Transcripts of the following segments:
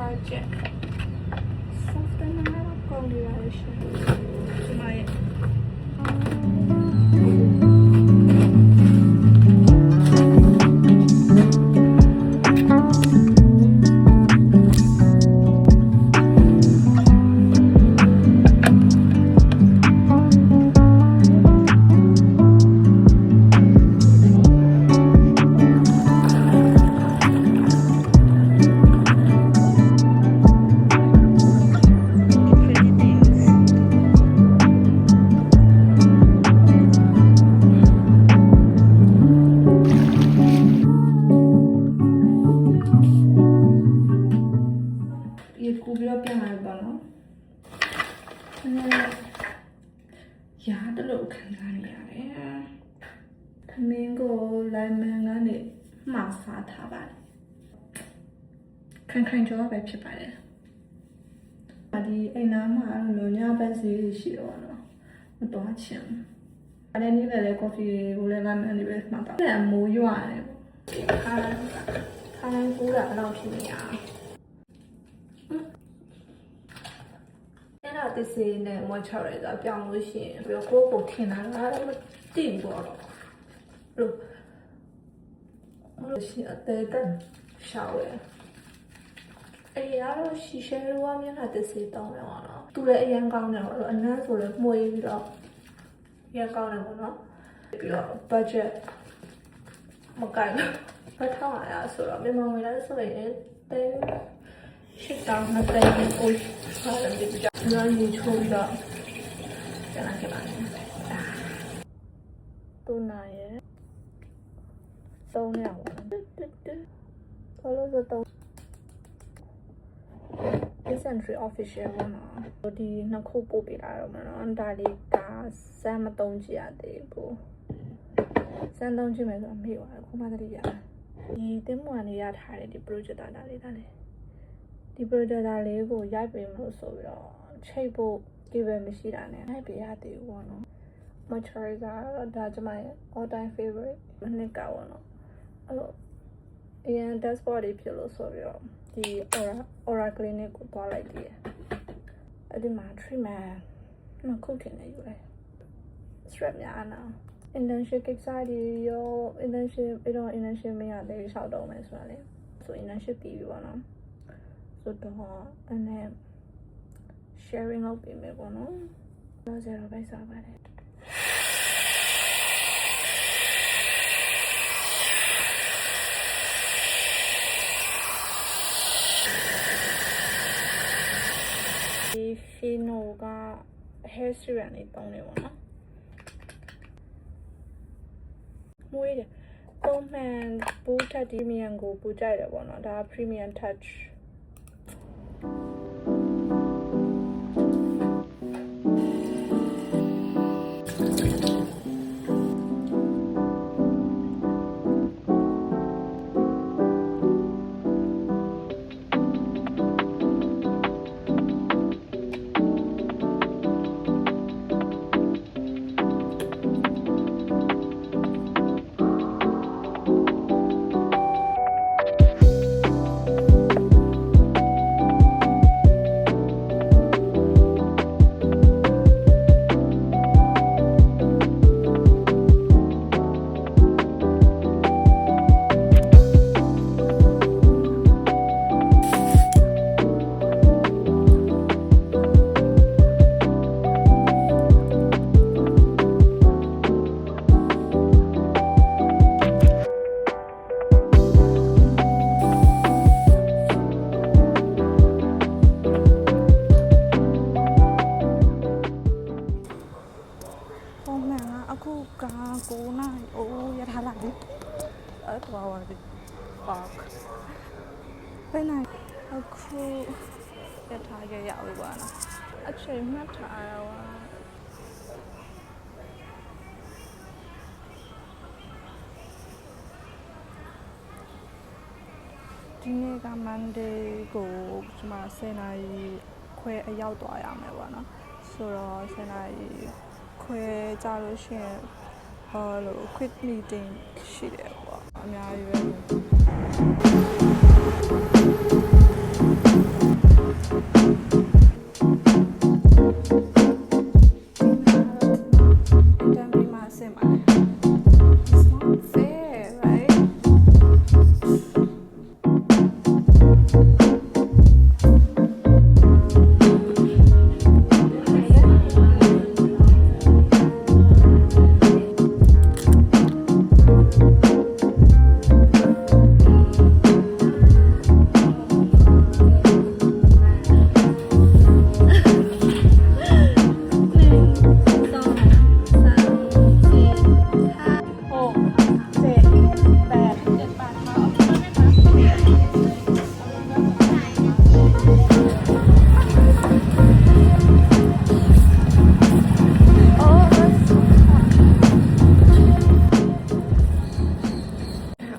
budget something con đi vào mày Mango lemon ကနေမှာစားထားပါတယ်ခန့်ကြောပဲဖြစ်ပါတယ်ဒီအိမ်နာမှာအဲ့လိုညဘက်စီရှိတော့နော်မတော်ချင်အဲ့ဒီနေ့လည်း coffee ကိုလည်း lemon လေးပဲမှတ်တော့အဲ့မိုးရွာတယ်ပေါ့ခါတိုင်းကူးတာဘယ်လောက်ဖြစ်နေရအဲ့တော့ဒီစီနဲ့ moisturizer ပြောင်းလို့ရှိရင်ပြီးတော့ကိုယ်ထင်တာလည်းမသိဘူးပေါ့လို့ရှိအသေးကရှောက်ရအဲ့ရတော့ရှီရှဲရောမျက်နှာတစ်စီတောင်းရအောင်နော်သူလည်းအရန်ကောင်းတယ်ပေါ့အနမ်းဆိုလည်းမှုေးပြီးတော့ရန်ကောင်းတယ်ပေါ့နော်ပြီးတော့ budget မကိုင်ဘူး1500ဆိုတော့မြန်မာငွေလည်းဆိုရင်တင်း8000နဲ့တင်းကိုစားတယ်ဒီကြောင့်ရေချိုးပြီးတော့ကျန်ခဲ့ပါတယ်တူနာရဲ့3ရောက်ဘာလို့ဆိုတော့ Century Official ပေါ့နော်ဒီနှစ်ခုပို့ပေးလာတော့မှာနော်ဒါလေးကစမ်းမသုံးကြည့်ရသေးဘူးစမ်းသုံးကြည့်မယ်ဆိုတော့မေ့သွားတယ်ခုမှသတိရဒီတင်းမွန်လေးရထားတယ်ဒီ projector ဒါလေးဒီ projector လေးကိုရိုက်ပေးမလို့ဆိုပြီးတော့ချိတ်ဖို့ဒီပဲမရှိတာနဲ့ရိုက်ပေးရသေးဘူးပေါ့နော် moisturizer တော့ဒါကျမရဲ့ all time favorite မနှစ်ကပေါ့နော်အဲ့လိုအရင် dashboard လေးဖြစ်လို့ဆိုပြီးတော့ဒီ aura clinic ကိုသွားလိုက်သေးတယ်အဲ့ဒီမှာ treatment မခုထင်နေယူလိုက် strap များနာ internship ကိစ္စတွေရော internship ပြီးတော့ internship မရသေးဘူးရှောက်တော့မယ်ဆိုတာလေဆို internship ပြီးပြီပေါ့နော်ဆိုတော့အဲ့နဲ့ sharing လုပ်ပေးမယ်ပေါ့နော်တော့ဇာတ်ပဲစားပါတယ်Fino က hair serum လေးသုံးနေပါတော့မွေးတယ်ပုံမှန်ဘူးထက် premium ကိုပူကြိုက်တယ်ပေါ့နော်ဒါ premium touch Bên này aku ya thả cái dạo đi qua nào ở trên mắt thả quaဒီနေ့က Monday ကိုကျွန်မ10နာရီခွဲအရောက်သွားရမယ်ပေါ့နော်ဆိုတော့10နာရီခွဲကြာလို့ရှိရင်လို့ quick meeting ရှိတယ်ပေါ့အများကြီးပဲ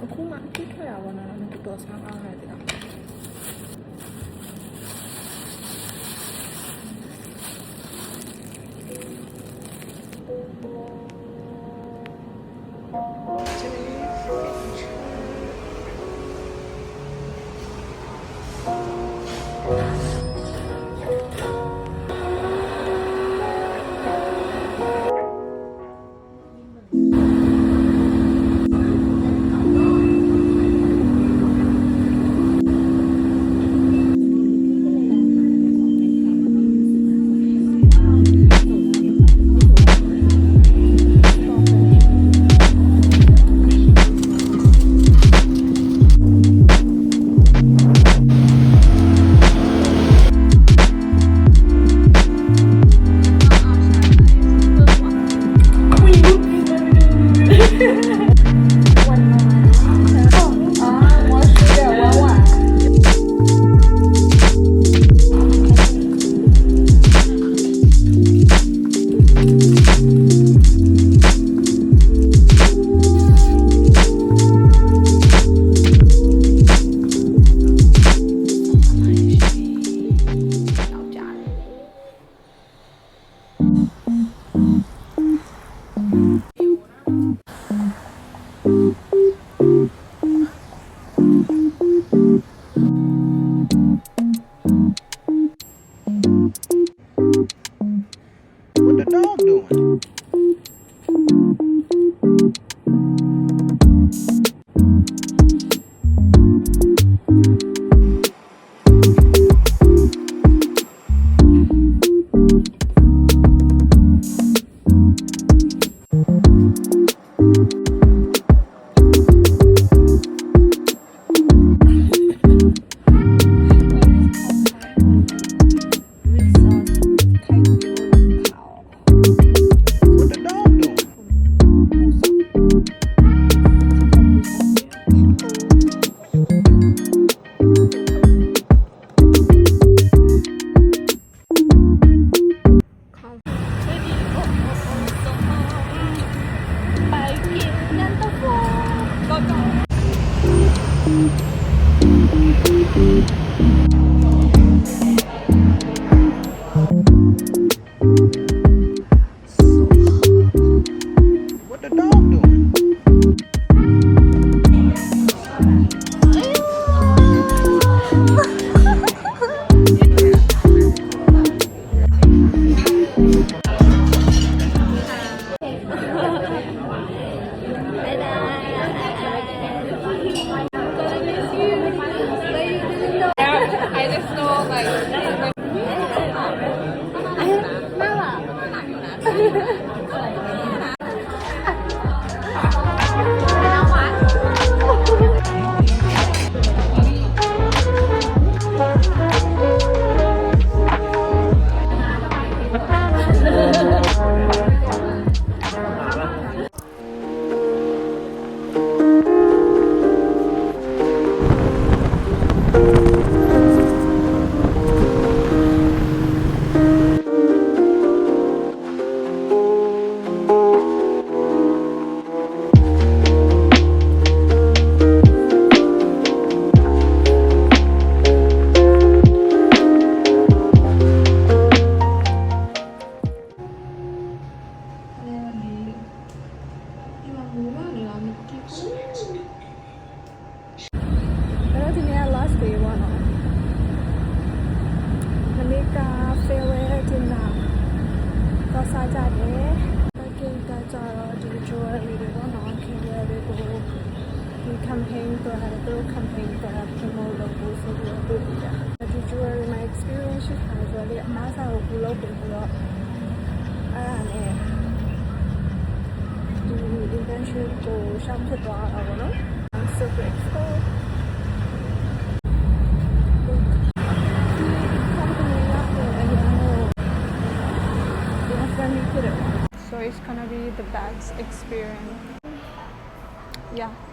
အခုမှအဖြစ်ထွက်ရပါတော့တော်တော်ဆန်းကောင်းတယ်ဒီနေ့က last day ပေါ့နော်မနေ့က farewell dinner တော့စားကြတယ် parking ကကြတော့ဒီ jewelry တွေပေါ့နော် jewelry တွေကိုဒီ campaign တော့သူတို့ campaign တော့ promote လုပ်ဖို့ဆိုပြီး တော်လေးအမားစားကိုပူလုပ်ပြီးတော့အဲ့ဒါနဲ့ဒီ internship ကိုရှောင်ဖြစ်သွားတာပေါ့နော် I'm so grateful so it's gonna be the best experience. Yeah.